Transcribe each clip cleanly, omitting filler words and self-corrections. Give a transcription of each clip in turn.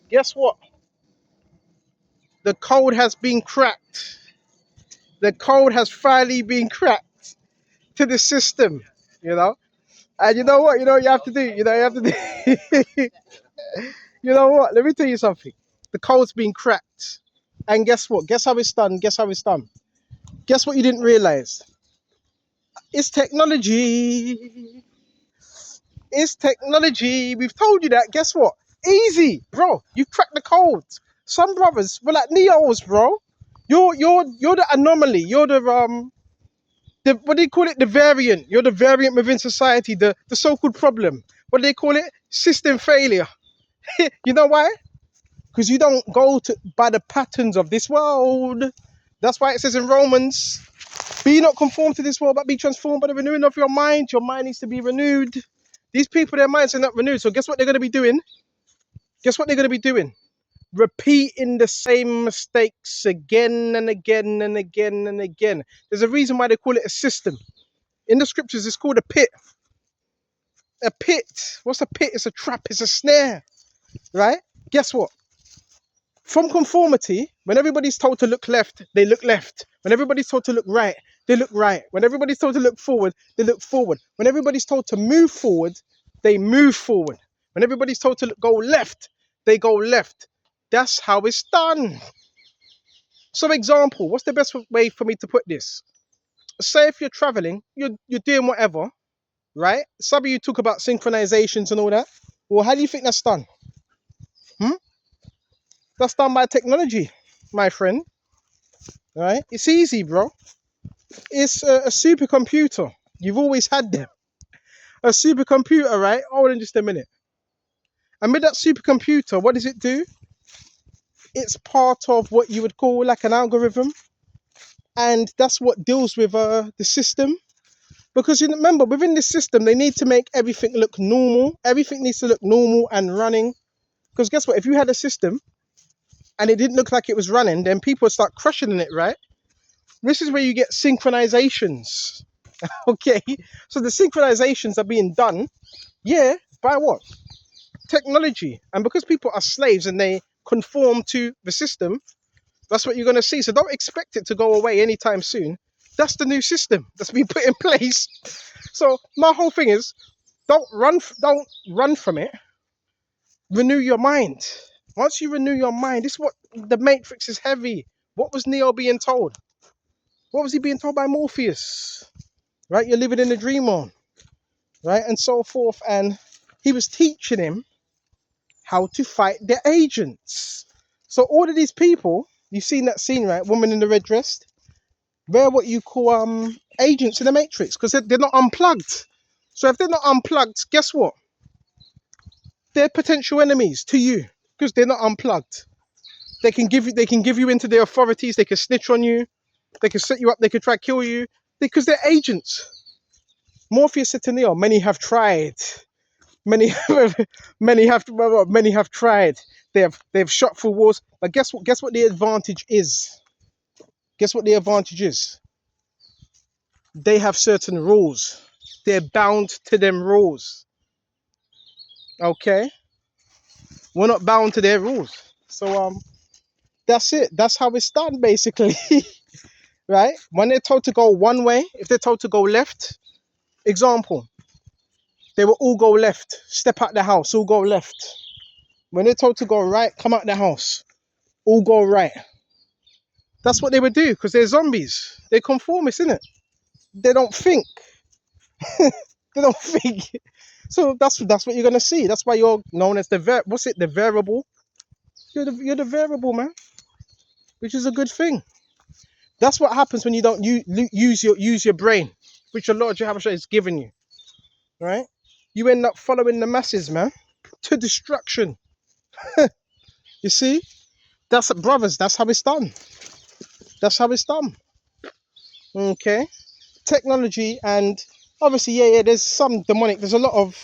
Guess what? The code has been cracked. The code has finally been cracked to the system, you know? And you know what? You know what you have to do? You know, you have to do. You know what? Let me tell you something. The code's been cracked. And guess what? Guess how it's done? Guess how it's done? Guess what you didn't realize? It's technology. It's technology. We've told you that. Guess what? Easy, bro. You cracked the code. Some brothers were like Neos, bro. You're the anomaly. You're the what do you call it? The variant. You're the variant within society. The so-called problem. What do they call it? System failure. You know why? Because you don't go to by the patterns of this world. That's why it says in Romans, be not conformed to this world, but be transformed by the renewing of your mind. Your mind needs to be renewed. These people, their minds are not renewed. So guess what they're going to be doing? Guess what they're going to be doing? Repeating the same mistakes again and again and again and again. There's a reason why they call it a system. In the scriptures, it's called a pit. A pit. What's a pit? It's a trap. It's a snare. Right? Guess what? From conformity, when everybody's told to look left, they look left. When everybody's told to look right, they look right. When everybody's told to look forward, they look forward. When everybody's told to move forward, they move forward. When everybody's told to go left, they go left. That's how it's done. So example, what's the best way for me to put this? Say if you're traveling, you're doing whatever, right? Some of you talk about synchronizations and all that. Well, how do you think that's done? That's done by technology, my friend. Right? It's easy, bro. It's a supercomputer. You've always had them. A supercomputer, right? Hold on just a minute. And with that supercomputer, what does it do? It's part of what you would call like an algorithm. And that's what deals with the system. Because you remember, within this system, they need to make everything look normal. Everything needs to look normal and running. Because guess what? If you had a system and it didn't look like it was running, then people would start crushing it, right? This is where you get synchronizations. Okay, so the synchronizations are being done, yeah, by what? Technology. And because people are slaves and they conform to the system, that's what you're going to see. So don't expect it to go away anytime soon. That's the new system that's been put in place. So my whole thing is, don't run from it. Renew your mind. Once you renew your mind, this is what the Matrix is heavy. What was Neo being told? What was he being told by Morpheus? Right, you're living in a dream on, right, and so forth. And he was teaching him how to fight the agents. So all of these people, you've seen that scene, right? Woman in the red dress. They're what you call agents in the Matrix because they're not unplugged. So if they're not unplugged, guess what? They're potential enemies to you because they're not unplugged. They can give you into the authorities. They can snitch on you. They can set you up. They can try to kill you because they're agents. Morpheus said to Neo, many have tried. Many have tried. They've shot through walls. But guess what? Guess what the advantage is? Guess what the advantage is? They have certain rules. They're bound to them rules. Okay? We're not bound to their rules. So that's it. That's how it's done basically. Right? When they're told to go one way, if they're told to go left, example, they will all go left. Step out the house, all go left. When they're told to go right, come out the house, all go right. That's what they would do because they're zombies. They're conformists, innit? They don't think. They don't think. So that's what you're gonna see. That's why you're known as the variable. You're the variable, man, which is a good thing. That's what happens when you don't use your brain, which your Lord Jehovah is giving you. Right? You end up following the masses, man, to destruction. You see? That's brothers. That's how it's done. That's how it's done. Okay? Technology and obviously, yeah, there's some demonic. There's a lot of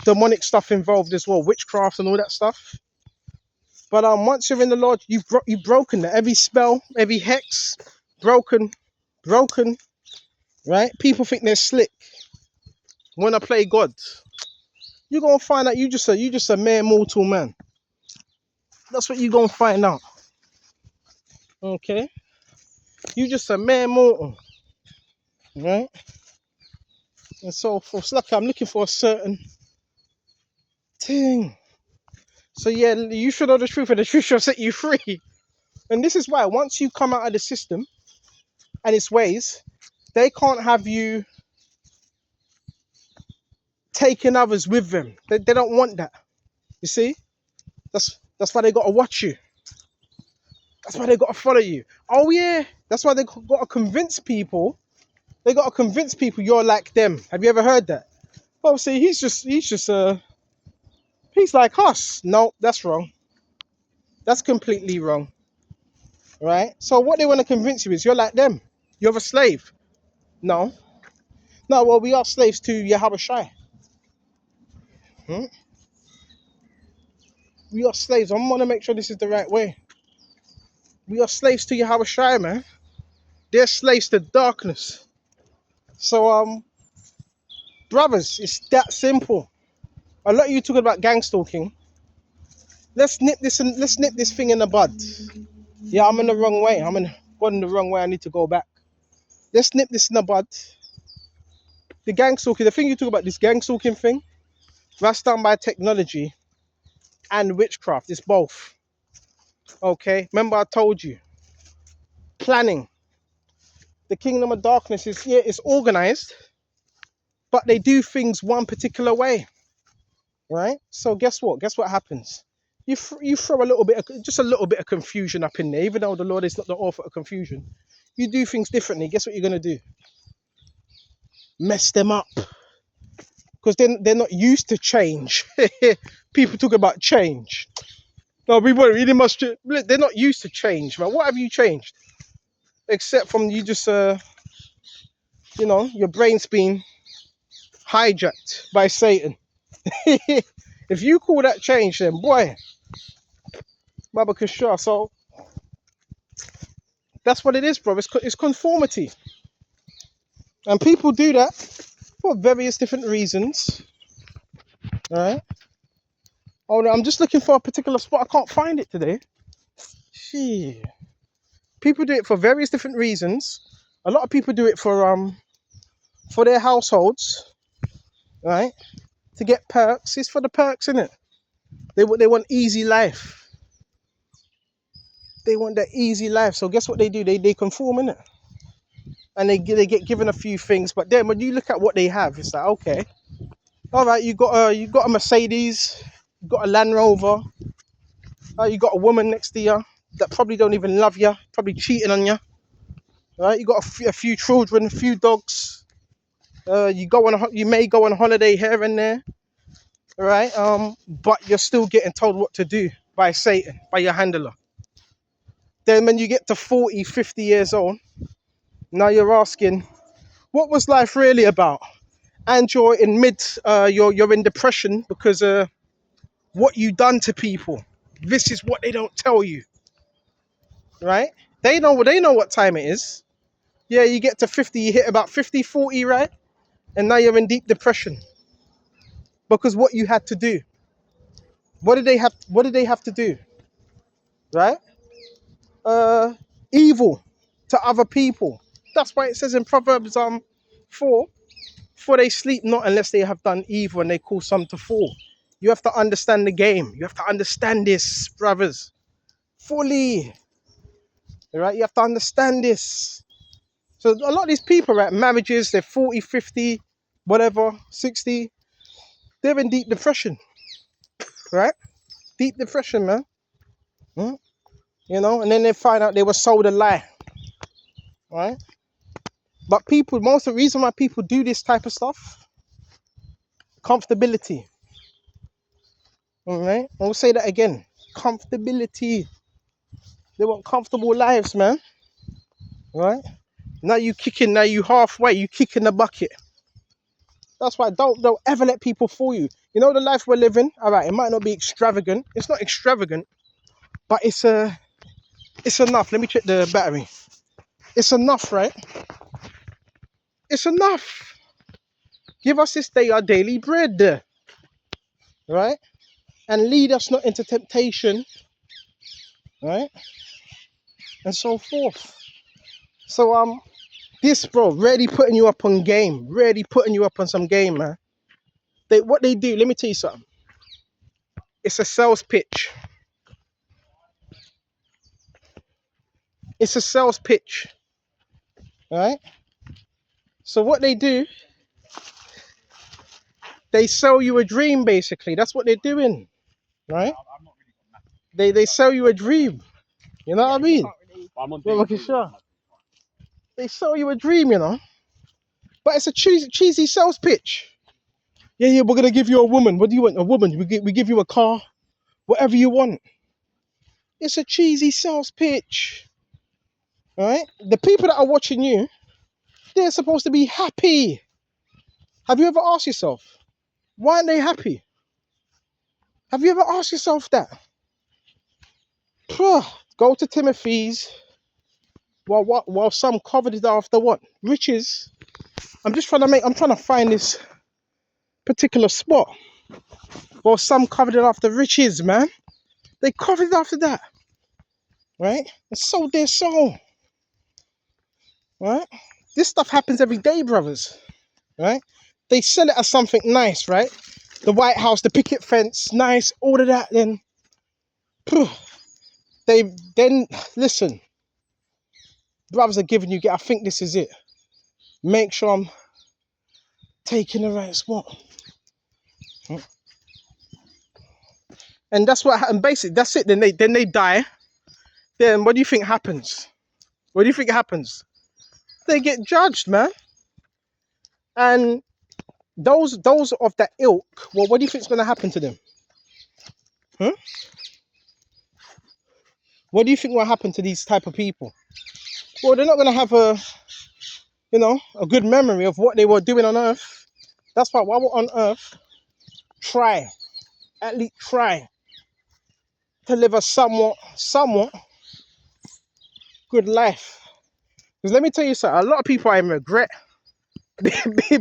demonic stuff involved as well, witchcraft and all that stuff. But once you're in the Lord, you've broken that. Every spell, every hex, broken, right? People think they're slick when I play God. You're gonna find out you just a mere mortal man. That's what you gonna find out. Okay? You just a mere mortal, right? And so for lucky, I'm looking for a certain thing. So yeah, you should know the truth, and the truth shall set you free. And this is why once you come out of the system and its ways, they can't have you taking others with them. They don't want that. You see? That's why they gotta watch you. That's why they gotta follow you. Oh yeah. That's why they gotta convince people. They gotta convince people you're like them. Have you ever heard that? Oh, see, he's like us. No, that's wrong. That's completely wrong. Right? So what they want to convince you is you're like them. You're a slave. No. No, well, we are slaves to Yahweh Shai. Hmm? We are slaves. I want to make sure this is the right way. We are slaves to Yahweh Shai, man. They're slaves to darkness. So, brothers, it's that simple. A lot of you talking about gang stalking. Let's nip this thing in the bud. Yeah, I'm in the wrong way. Going the wrong way. I need to go back. Let's nip this in the bud. The gang stalking, the thing you talk about, this gang stalking thing, that's done by technology and witchcraft. It's both. Okay? Remember I told you. Planning. The kingdom of darkness is, yeah, it's organized, but they do things one particular way. Right? So guess what? Guess what happens? You throw just a little bit of confusion up in there, even though the Lord is not the author of confusion. You do things differently. Guess what you're going to do? Mess them up. Because they're not used to change. People talk about change. No, we won't. Really must. They're not used to change, man. What have you changed? Except from you just, your brain's been hijacked by Satan. If you call that change, then boy, Baba Kashar. So that's what it is, bro. It's conformity. And people do that for various different reasons. All right. Oh no, I'm just looking for a particular spot. I can't find it today. Shit. People do it for various different reasons. A lot of people do it for their households, right? To get perks. It's for the perks, isn't it? They want easy life. They want that easy life. So guess what they do? They conform, innit? And they get given a few things. But then when you look at what they have, it's like, okay, all right, you got a Mercedes, you got a Land Rover, you got a woman next to you that probably don't even love you, probably cheating on you. Right? You got a few children, a few dogs. You may go on holiday here and there, right? But you're still getting told what to do by Satan, by your handler. Then when you get to 40, 50 years old, now you're asking, what was life really about? And you're in you're in depression because what you done to people. This is what they don't tell you, right? They know what time it is. Yeah, you get to 50, you hit about 50, 40, right? And now you're in deep depression because what you had to do. What did they have to do? Right? Evil to other people. That's why it says in Proverbs 4, for they sleep not unless they have done evil and they cause some to fall. You have to understand the game. You have to understand this, brothers. Fully. Right? You have to understand this. So a lot of these people, right, marriages, they're 40, 50, whatever, 60, they're in deep depression. Right? Deep depression, man. And then they find out they were sold a lie. Right? But most of the reason why people do this type of stuff, comfortability. All right? I'll say that again. Comfortability. They want comfortable lives, man. Right? Now you halfway, you kick in the bucket. That's why don't ever let people fool you. You know the life we're living, all right, it might not be extravagant. It's not extravagant, but it's enough. Let me check the battery. It's enough, right? It's enough. Give us this day our daily bread. Right? And lead us not into temptation, right? And so forth. So this bro, really putting you up on game, really putting you up on some game, man. What they do, let me tell you something. It's a sales pitch. It's a sales pitch, right? So what they do, they sell you a dream, basically. That's what they're doing, right? They sell you a dream. You know what I mean? Well, okay, sure. They sell you a dream, you know. But it's a cheesy sales pitch. Yeah, we're gonna give you a woman. What do you want? A woman? We give you a car, whatever you want. It's a cheesy sales pitch, right? The people that are watching you, they're supposed to be happy. Have you ever asked yourself, why aren't they happy? Have you ever asked yourself that? Go to Timothy's while some covered it after what? Riches. I'm trying to find this particular spot. While some covered it after riches, man. They covered it after that. Right? And sold their soul. Right? This stuff happens every day, brothers. Right? They sell it as something nice, right? The White House, the picket fence, nice, all of that, then listen, brothers are giving you, I think this is it. Make sure I'm taking the right spot. And that's what happened. Basically, that's it. Then they die. Then what do you think happens? What do you think happens? They get judged, man. And those of that ilk, well, what do you think is going to happen to them? What do you think will happen to these type of people? Well, they're not going to have a good memory of what they were doing on earth. That's why while we're on earth, at least try to live a somewhat good life. Because let me tell you something, a lot of people are in regret.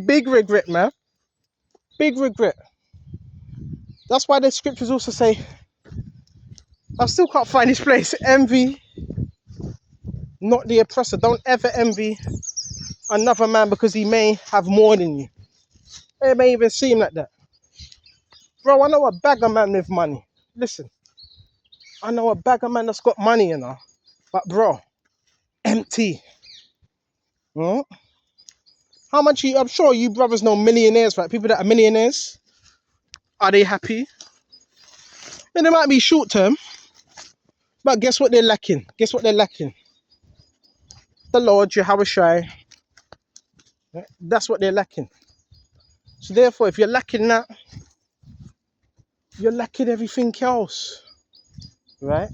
Big regret, man. Big regret. That's why the scriptures also say, I still can't find this place. Envy, not the oppressor. Don't ever envy another man because he may have more than you. It may even seem like that. Bro, I know a bagger man with money. Listen, I know a bagger man that's got money, you know. But bro, empty. How much I'm sure you brothers know millionaires, right? People that are millionaires. Are they happy? And they might be short term. But guess what they're lacking? Guess what they're lacking? The Lord, Yahushua. That's what they're lacking. So therefore, if you're lacking that, you're lacking everything else. Right?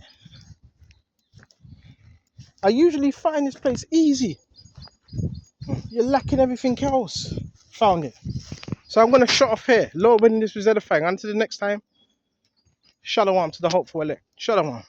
I usually find this place easy. You're lacking everything else. Found it. So I'm going to shut off here. Lord, when this was edifying. Until the next time, shalom to the hopeful elect. Shalom.